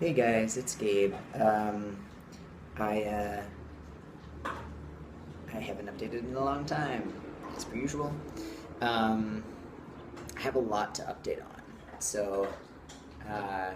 Hey guys, it's Gabe. I I haven't updated in a long time, as per usual. Um, I have a lot to update on, so uh,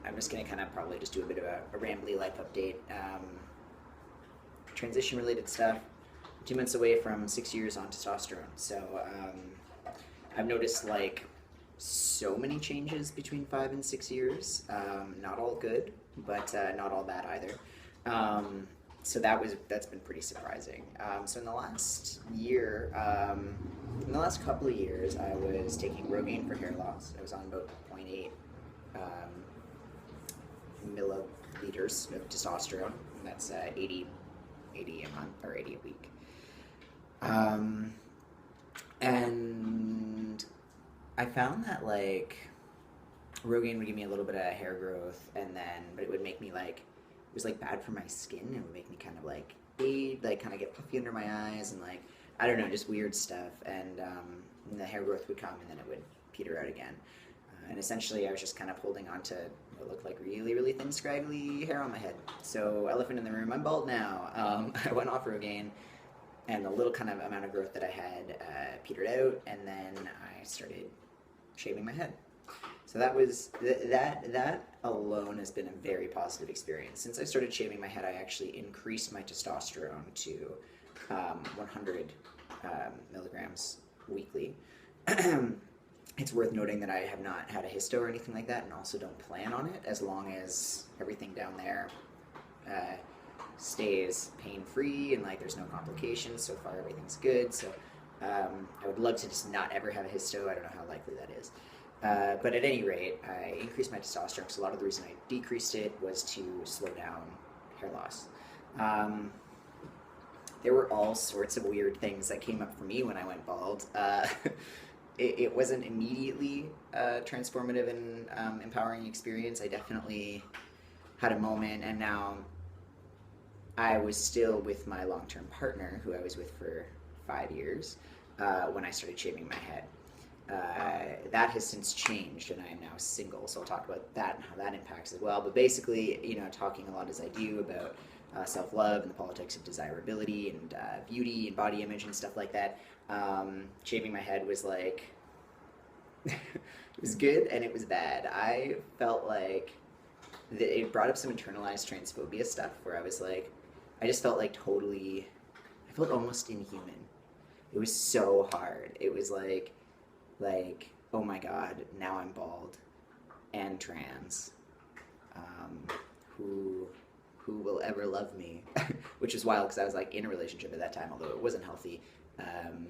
I'm just gonna kind of probably just do a bit of a rambly life update. Transition related stuff. 2 months away from 6 years on testosterone, so I've noticed like so many changes between 5 and 6 years. Not all good, but not all bad either. Um, so that's been pretty surprising. So in the last couple of years, I was taking Rogaine for hair loss. I was on about zero point 0.8 milliliters of testosterone. And that's 80 a month or 80 a week. Um, and I found that like Rogaine would give me a little bit of hair growth, but it would make me like it was like bad for my skin. It would make me kind of like fade, like kind of get puffy under my eyes, and like I don't know, just weird stuff. And the hair growth would come, and then it would peter out again. And essentially, I was just kind of holding on to what looked like really, really thin, scraggly hair on my head. So, elephant in the room, I'm bald now. I went off Rogaine, and the little kind of amount of growth that I had petered out, and then I started shaving my head. So that alone has been a very positive experience. Since I started shaving my head, I actually increased my testosterone to 100 milligrams weekly. It's worth noting that I have not had a histo or anything like that, and also don't plan on it as long as everything down there uh, stays pain free and like there's no complications. So far, everything's good. So I would love to just not ever have a histo. I don't know how likely that is. But at any rate, I increased my testosterone because a lot of the reason I decreased it was to slow down hair loss. Um, there were all sorts of weird things that came up for me when I went bald. It wasn't immediately a transformative and empowering experience. I definitely had a moment, and now I was still with my long term partner, who I was with for 5 years, when I started shaving my head. That has since changed, and I am now single, so I'll talk about that and how that impacts as well. But basically, talking a lot as I do about self love and the politics of desirability and beauty and body image and stuff like that, shaving my head was like, it was good and it was bad. I felt like it brought up some internalized transphobia stuff where I was like, I just felt like totally, I felt almost inhuman. It was so hard. It was like, oh my god, now I'm bald and trans. Um, who who will ever love me? Which is wild because I was like in a relationship at that time, although it wasn't healthy. Um,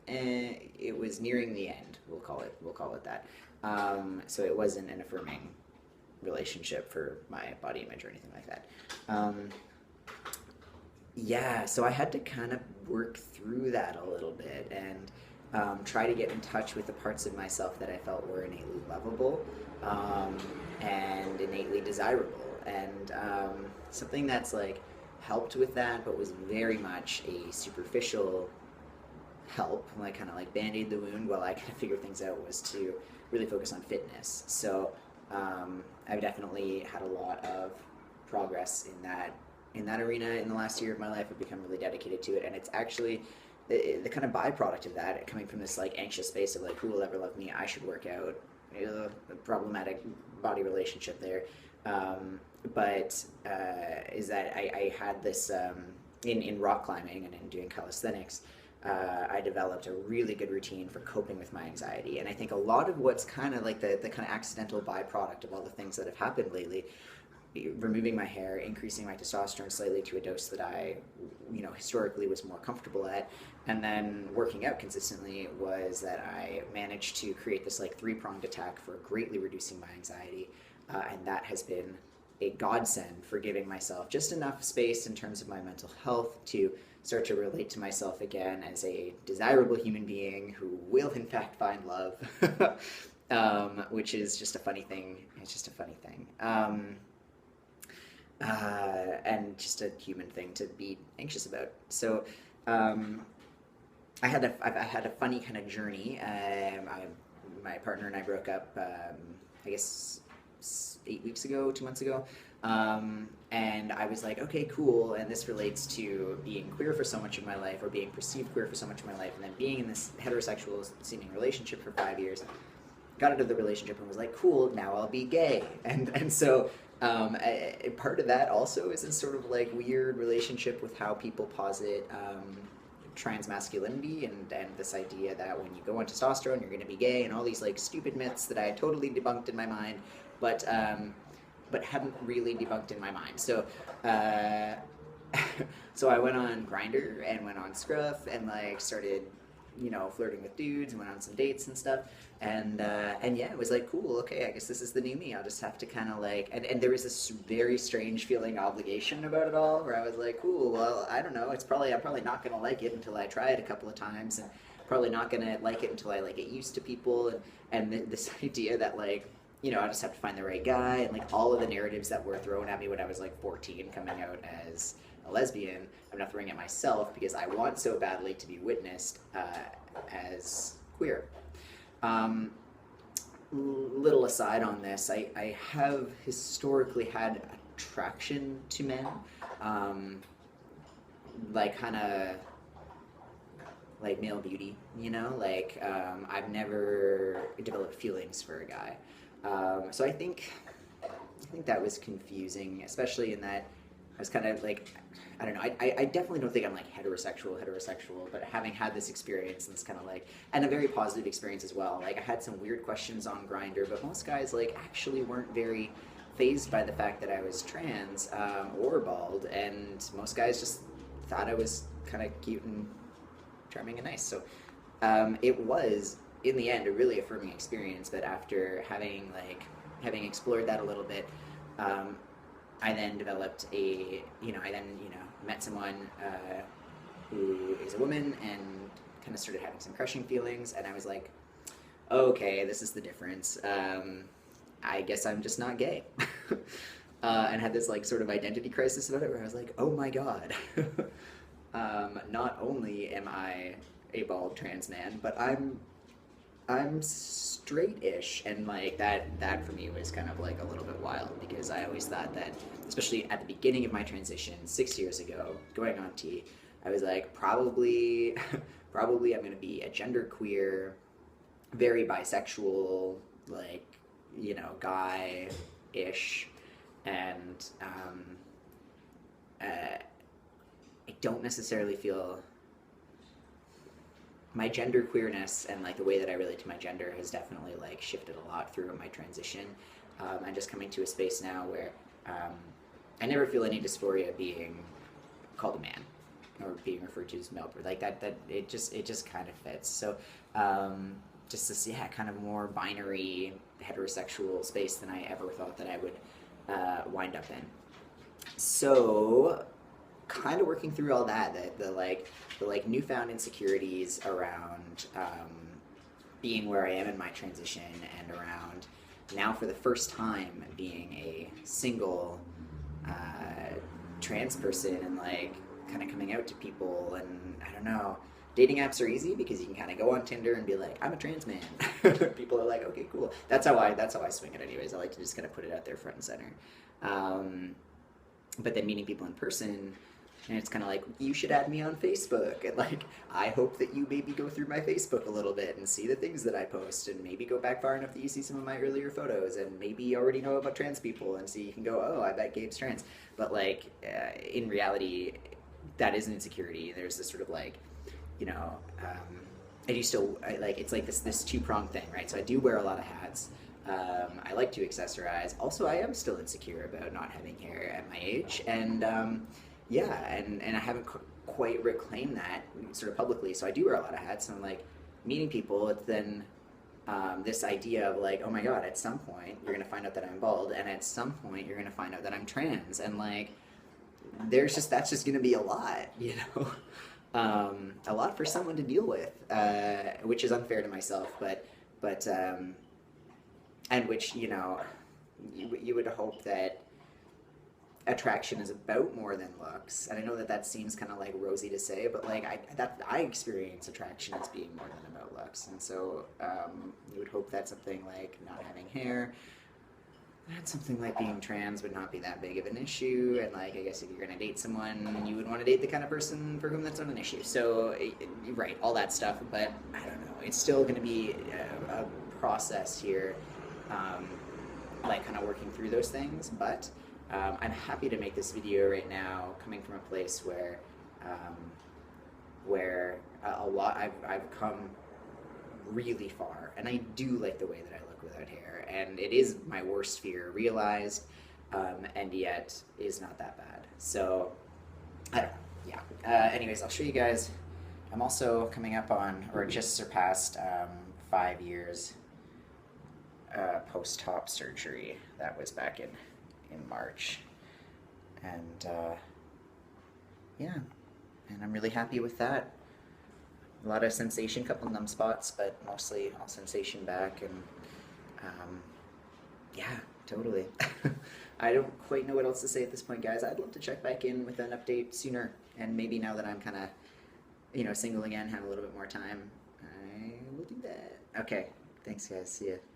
and it was nearing the end. We'll call it that. So it wasn't an affirming relationship for my body image or anything like that. Um, yeah, so I had to kind of work through that a little bit and try to get in touch with the parts of myself that I felt were innately lovable um, and innately desirable. And something that's like helped with that, but was very much a superficial help, like kind of like band-aid the wound while I kind of figure things out, was to really focus on fitness. So I've definitely had a lot of progress in that arena in the last year of my life. I've become really dedicated to it, and it's actually the kind of byproduct of that, coming from this like anxious space of like, who will ever love me? I should work out. A problematic body relationship there. But is that I had this in rock climbing and in doing calisthenics. I developed a really good routine for coping with my anxiety. And I think a lot of what's kind of like the kind of accidental byproduct of all the things that have happened lately, removing my hair, increasing my testosterone slightly to a dose that I, historically was more comfortable at, and then working out consistently, was that I managed to create this like three-pronged attack for greatly reducing my anxiety. And that has been a godsend for giving myself just enough space in terms of my mental health to start to relate to myself again as a desirable human being who will in fact find love. Which is just a funny thing. It's just a funny thing. And just a human thing to be anxious about. So I've had a funny kind of journey. My partner and I broke up, I guess, 8 weeks ago, 2 months ago. And I was like, okay, cool. And this relates to being queer for so much of my life, or being perceived queer for so much of my life, and then being in this heterosexual seeming relationship for 5 years. Got into the relationship and was like, cool, now I'll be gay. And so part of that also is this sort of like weird relationship with how people posit trans masculinity, and this idea that when you go on testosterone, you're going to be gay, and all these like stupid myths that I totally debunked in my mind, but hadn't really debunked in my mind. So so I went on Grinder and went on Scruff and like started, flirting with dudes and went on some dates and stuff. And yeah, it was like, cool, okay, I guess this is the new me. I'll just have to kind of like, and there was this very strange feeling obligation about it all, where I was like, cool, well, I don't know, I'm probably not gonna like it until I try it a couple of times, and probably not gonna like it until I like get used to people, and this idea that like, I just have to find the right guy, and like all of the narratives that were thrown at me when I was like 14 coming out as a lesbian, I'm not throwing at myself because I want so badly to be witnessed as queer. Little aside on this, I have historically had attraction to men, like kind of like male beauty, like I've never developed feelings for a guy. So I think that was confusing, especially in that I was kind of like, I don't know, I definitely don't think I'm like heterosexual, but having had this experience, and it's kind of like, and a very positive experience as well. Like I had some weird questions on Grindr, but most guys like actually weren't very phased by the fact that I was trans or bald, and most guys just thought I was kind of cute and charming and nice. So it was, in the end, a really affirming experience. But after having explored that a little bit, I then developed met someone who is a woman, and kind of started having some crushing feelings, and I was like, okay, this is the difference. I guess I'm just not gay. And had this like sort of identity crisis about it, where I was like, oh my god. Not only am I a bald trans man, but I'm straight-ish, and like that for me was kind of like a little bit wild, because I always thought that, especially at the beginning of my transition 6 years ago, going on T, I was like, probably I'm going to be a genderqueer, very bisexual, like, guy-ish, and I don't necessarily feel my gender queerness, and like the way that I relate to my gender has definitely like shifted a lot through my transition. I'm just coming to a space now where I never feel any dysphoria being called a man or being referred to as male, but like that it just kind of fits. So just this kind of more binary heterosexual space than I ever thought that I would wind up in. So kind of working through all that, the newfound insecurities around being where I am in my transition, and around now for the first time being a single trans person, and like kind of coming out to people. And I don't know, dating apps are easy because you can kind of go on Tinder and be like, I'm a trans man. People are like, okay, cool. That's how I swing it anyways. I like to just kind of put it out there front and center. But then meeting people in person, and it's kind of like, you should add me on Facebook, and like, I hope that you maybe go through my Facebook a little bit and see the things that I post, and maybe go back far enough that you see some of my earlier photos, and maybe you already know about trans people, and so you can go, oh, I bet Gabe's trans. But like, in reality, that is an insecurity. There's this sort of like, it's like this two-pronged thing, right? So I do wear a lot of hats. I like to accessorize. Also, I am still insecure about not having hair at my age, and and I haven't quite reclaimed that sort of publicly. So I do wear a lot of hats, and I'm like, meeting people, it's then this idea of like, oh my god, at some point you're gonna find out that I'm bald, and at some point you're gonna find out that I'm trans, and like, that's just gonna be a lot, a lot for someone to deal with, which is unfair to myself, but and which, you would hope that attraction is about more than looks. And I know that seems kind of like rosy to say, but like I experience attraction as being more than about looks. And so you would hope that something like not having hair that something like being trans would not be that big of an issue, and like I guess if you're gonna date someone, you would want to date the kind of person for whom that's not an issue. So, right, all that stuff. But I don't know. It's still gonna be a process here, um, like kind of working through those things. But I'm happy to make this video right now, coming from a place um, where a lot I've come really far, and I do like the way that I look without hair, and it is my worst fear realized, and yet is not that bad. So I don't know. Yeah. Anyways, I'll show you guys. I'm also coming up on, or just surpassed, 5 years post-op surgery. That was back in March, and yeah, and I'm really happy with that. A lot of sensation, couple numb spots, but mostly all sensation back, and yeah, totally. I don't quite know what else to say at this point, guys. I'd love to check back in with an update sooner, and maybe now that I'm kind of, single again, have a little bit more time, I will do that. Okay, thanks, guys. See ya.